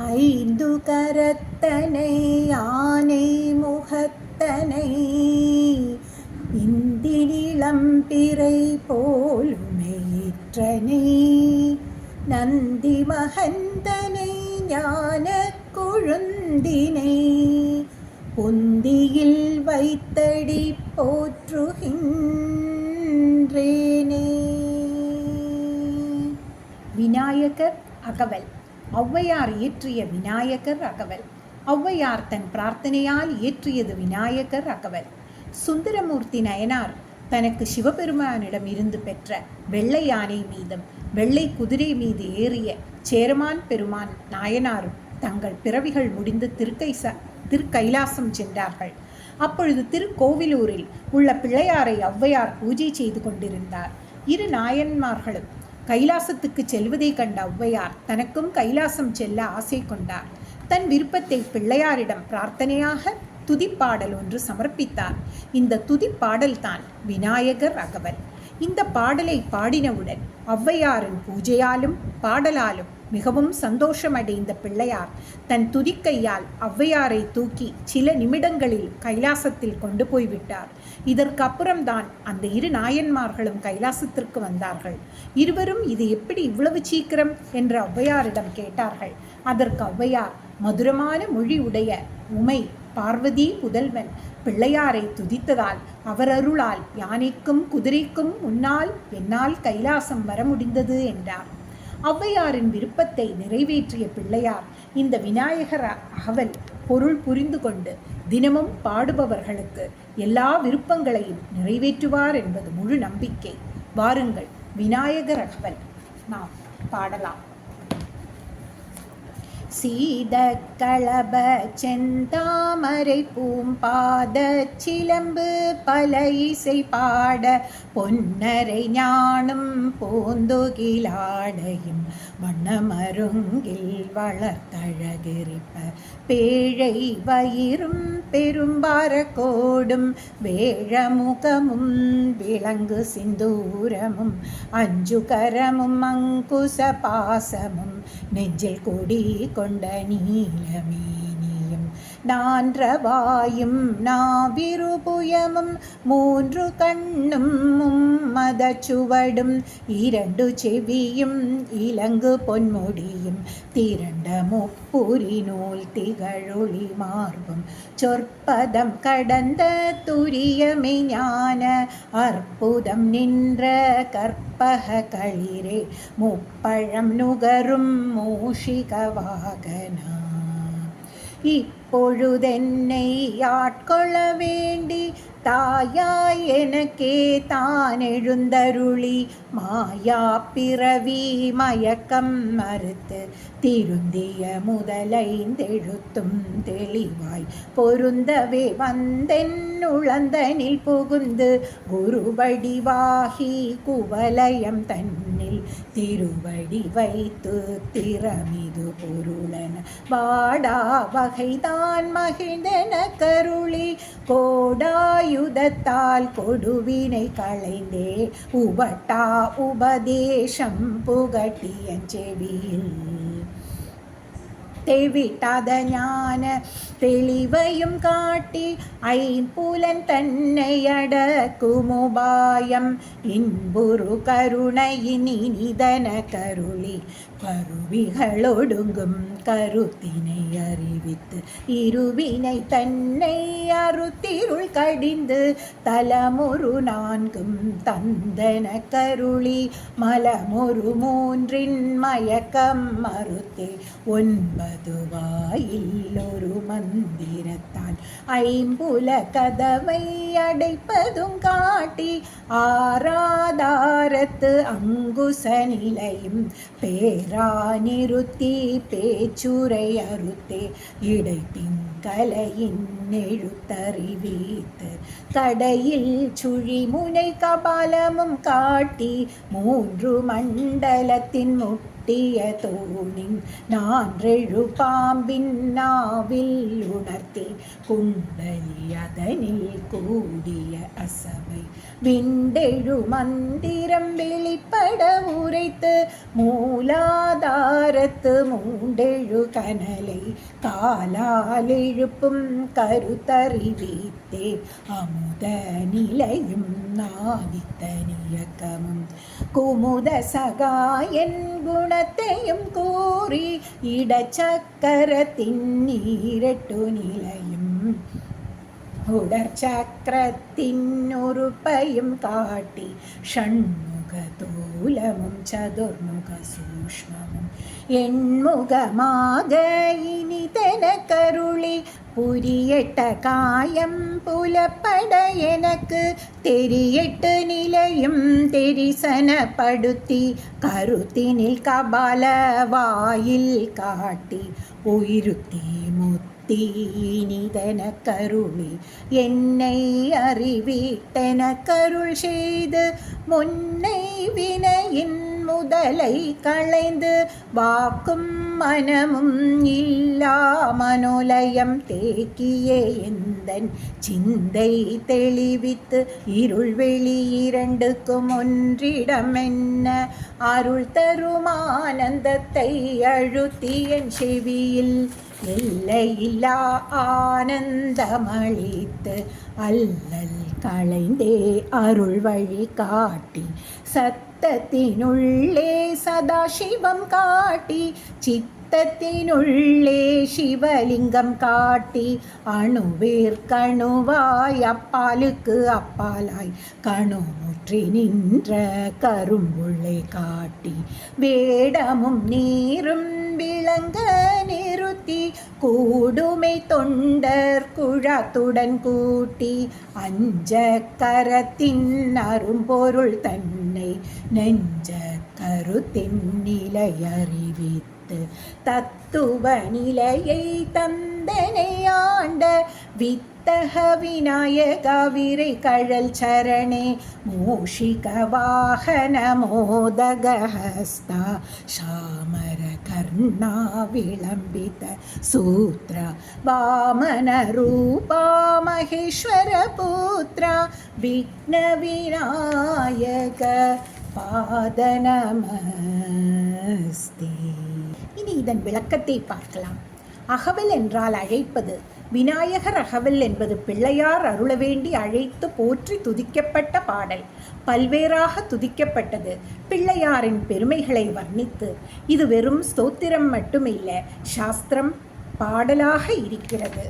ஐந்து கரத்தனை யானை முகத்தனை இந்தினிளம் பிறை போலுமையிற்றனை நந்தி மகந்தனை ஞான கொழுந்தினை பொந்தியில் வைத்தடி போற்றுகின்றேனே. விநாயகர் அகவல். ஔவையார் இயற்றிய விநாயகர் அகவல். ஔவையார் தன் பிரார்த்தனையால் இயற்றியது விநாயகர் அகவல். சுந்தரமூர்த்தி நயனார் தனக்கு சிவபெருமானிடம் இருந்து பெற்ற வெள்ளை யானை மீதும் வெள்ளை குதிரை மீது ஏறிய சேரமான் பெருமான் நாயனாரும் தங்கள் பிறவிகள் முடிந்து திருக்கைலாசம் சென்றார்கள். அப்பொழுது திருக்கோவிலூரில் உள்ள பிள்ளையாரை ஔவையார் பூஜை செய்து கொண்டிருந்தார். இரு நாயன்மார்களும் கைலாசத்துக்கு செல்வதை கண்ட ஔவையார் தனக்கும் கைலாசம் செல்ல ஆசை கொண்டார். தன் விருப்பத்தை பிள்ளையாரிடம் பிரார்த்தனையாக துதிப்பாடல் ஒன்று சமர்ப்பித்தார். இந்த துதிப்பாடல்தான் விநாயகர் அகவல். இந்த பாடலை பாடினவுடன் ஔவையாரின் பூஜையாலும் பாடலாலும் மிகவும் சந்தோஷமடைந்த பிள்ளையார் தன் துதிக்கையால் ஔவையாரை தூக்கி சில நிமிடங்களில் கைலாசத்தில் கொண்டு போய்விட்டார். இதற்கப்புறம்தான் அந்த இரு நாயன்மார்களும் கைலாசத்திற்கு வந்தார்கள். இருவரும் இது எப்படி இவ்வளவு சீக்கிரம் என்று ஔவையாரிடம் கேட்டார்கள். அதற்கு ஔவையார் மதுரமான மொழி உடைய உமை பார்வதி புதல்வன் பிள்ளையாரை துதித்ததால் அவர் அருளால் யானைக்கும் குதிரைக்கும் முன்னால் என்னால் கைலாசம் வர முடிந்தது என்றார். ஔவையாரின் விருப்பத்தை நிறைவேற்றிய பிள்ளையார் இந்த விநாயகர் அகவல் பொருள் புரிந்து கொண்டு தினமும் பாடுபவர்களுக்கு எல்லா விருப்பங்களையும் நிறைவேற்றுவார் என்பது முழு நம்பிக்கை. வாருங்கள், விநாயகர் அகவல் நாம் பாடலாம். சீத களப செந்தாமரை பூம்பாத சிலம்பு பல இசை பாட பொன்னரை ஞானும் பூந்துகிலாடையும் வண்ணமருங்கில் வளர்த்தழகிரிப்ப பேழை வயிறும் பெரும்பார கோடும் வேழமுகமும் விலங்கு சிந்தூரமும் அஞ்சு கரமும் அங்குச பாசமும் நெஞ்சில் கொடி கொண்ட நீலமேனியும் நான்றவாயும் நாவிருபுயமும் மூன்று கண்ணும் மதச்சுவடும் இரண்டு செவியும் இலங்கு பொன்முடியும் திரண்ட முப்புரி நூல் திகழொளி மார்பும் சொற்பதம் கடந்த துரியமை ஞான அற்புதம் நின்ற கற்பக களிரே முப்பழம் நுகரும் மூஷிக வாகனா இப்பொழுதென்னை ஆட்கொள்ள வேண்டி தாயாய் எனக்கே தான் எழுந்தருளி மாயா பிறவி மயக்கம் மறுத்து திருந்திய முதலைந்தெழுத்தும் தெளிவாய் பொருந்தவே வந்தென் உளந்தனில் புகுந்து குருவடிவாகி குவலயம் தன்னில் திருவடி வைத்து திறமிது பொருளன வாடா வகைதான் மகிழ்ந்தன கருளி கோடாயுதத்தால் கொடுவினை களைந்தே உபட்டா உபதேசம் புகட்டியன் செவியில் தெவிட்டாத ஞான தெளிவையும் காட்டி ஐம்புலன் தன்னை அடக்குமுபாயம் இன்புரு கருணையின் இனிதன கருளி கருவிகளொடுங்கும் கருத்தினை அறிவித்து இருவினை தன்னை அறுத்திருள் கடிந்து தலமொரு நான்கும் தந்தன கருளி மலமொரு மூன்றின் மயக்கம் மறுத்தே ஒன்பது வாயில் ஒரு மந்திரத்தால் ஐம்புல கதவை அடைப்பதும் காட்டி ஆராதாரத்து அங்குச நிலையும் பேரா நிறுத்தி பேச்சுரை அறுத்தே இடைப்பின் கலையின் எழுத்தறிவித்து கடையில் சுழிமுனை கபாலமும் காட்டி மூன்று மண்டலத்தின் கட்டிய தோணின் நான்றெழு பாம்பின் நாவில் உணர்த்தி குண்டலி அதனில் கூடிய அசபை விண்டெழு மந்திரம் வெளிப்பட உரைத்து மூலாதாரத்து மூண்டெழு கனலை காலால் எழுப்பும் கருத்தறிவித்தே அமுத நிலையும் நாவித்த நியக்கமும் குமுத சகாயன் குணத்தையும் கூறி இடச்சக்கரத்தின் நீரெட்டு நிலையும் உடற்சக்கரத்தின் உறுப்பையும் காட்டி ஷண்முக தூலமும் சதுர்முக சூஷ்மமும் எண்முகமாக இனிதென கருளி புரியட்ட காயம் புலப்பட எனக்கு தெரியட்டு நிலையும் தெரிசனப்படுத்தி கருத்தினில் கபால வாயில் காட்டி உயிருத்தி முத்தீனிதென கருளி என்னை அறிவித்தென கருள் செய்து முன்னை வினையின் முதலை களைந்து வாக்கும் மனமும் இல்லா மனோலயம் தேக்கியே எந்தன் சிந்தை தெளிவித்து இருள் வெளி இரண்டுக்கும் ஒன்றிடம் என்ன அருள் தருமானந்தத்தை அழுத்தி என் செவியில் எல்லையில்லா ஆனந்தமளித்து அல்லல் களைந்தே அருள் வழி காட்டி சத்தத்தினுள்ளே சதாசிவம் காட்டி சித்தத்தினுள்ளே சிவலிங்கம் காட்டி அணுவேற்கணுவாய் அப்பாலுக்கு அப்பாலாய் கணுமுற்றி நின்ற கரும்புள்ளை காட்டி வேடமும் நீரும் விளங்க நிறுத்தி கூடுமை தொண்டர் குழாத்துடன் கூட்டி அஞ்ச கரத்தின் அரும்பொருள் தன்னை நெஞ்ச கருத்தின் நிலை அறிவித்து தத்துவ நிலையை தந்தனை ஆண்ட வித்தக விநாயக விரை கழல் சரணே மூஷிக வாகன மோதகஹஸ்தா சாமர கர்ணா விளம்பித சூத்ர வாமன ரூபா மகேஸ்வர புத்ரா விக்ன விநாயக பாத நமஸ்தே. இனி இதன் விளக்கத்தை பார்க்கலாம். அகவல் என்றால் அழைப்பது. விநாயகர் அகவல் என்பது பிள்ளையார் அருள வேண்டி அழைத்து போற்றி துதிக்கப்பட்ட பாடல். பல்வேறாக துதிக்கப்பட்டது. பிள்ளையாரின் பெருமைகளை வர்ணித்து இது வெறும் ஸ்தோத்திரம் மட்டுமில்ல, சாஸ்திரம் பாடலாக இருக்கிறது.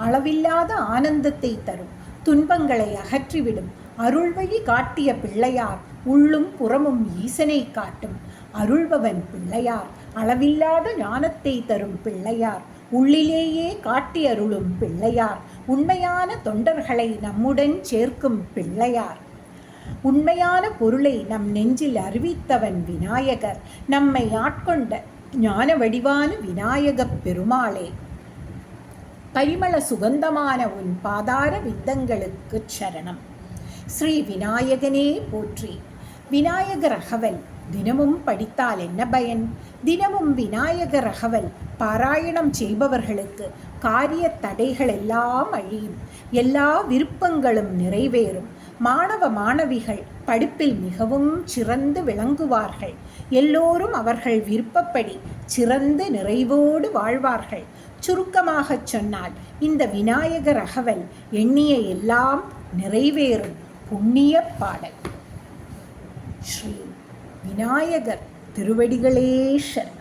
அளவில்லாத ஆனந்தத்தை தரும், துன்பங்களை அகற்றிவிடும் அருள் வழி காட்டிய பிள்ளையார் உள்ளும் புறமும் ஈசனை காட்டும். அருள்பவன் பிள்ளையார், அளவில்லாத ஞானத்தை தரும் பிள்ளையார், உள்ளிலேயே காட்டி அருளும் பிள்ளையார், உண்மையான தொண்டர்களை நம்முடன் சேர்க்கும் பிள்ளையார், உண்மையான பொருளை நம் நெஞ்சில் அறிவித்தவன் விநாயகர், நம்மை ஆட்கொண்ட ஞான வடிவான விநாயகப் பெருமாளே, பரிமள சுகந்தமான உன் பாதார விந்தங்களுக்கு சரணம். ஸ்ரீ விநாயகனே போற்றி. விநாயகர் அகவல் தினமும் படித்தால் என்ன பயன்? தினமும் விநாயகர் அகவல் பாராயணம் செய்பவர்களுக்கு காரிய தடைகள் எல்லாம் அழியும், எல்லா விருப்பங்களும் நிறைவேறும். மாணவ மாணவிகள் படிப்பில் மிகவும் சிறந்து விளங்குவார்கள். எல்லோரும் அவர்கள் விருப்பப்படி சிறந்து நிறைவோடு வாழ்வார்கள். சுருக்கமாகச் சொன்னால் இந்த விநாயகர் அகவல் எண்ணிய எல்லாம் நிறைவேறும் புண்ணிய பாடல். ஸ்ரீ விநாயகர் திருவடிகளே சரணம்.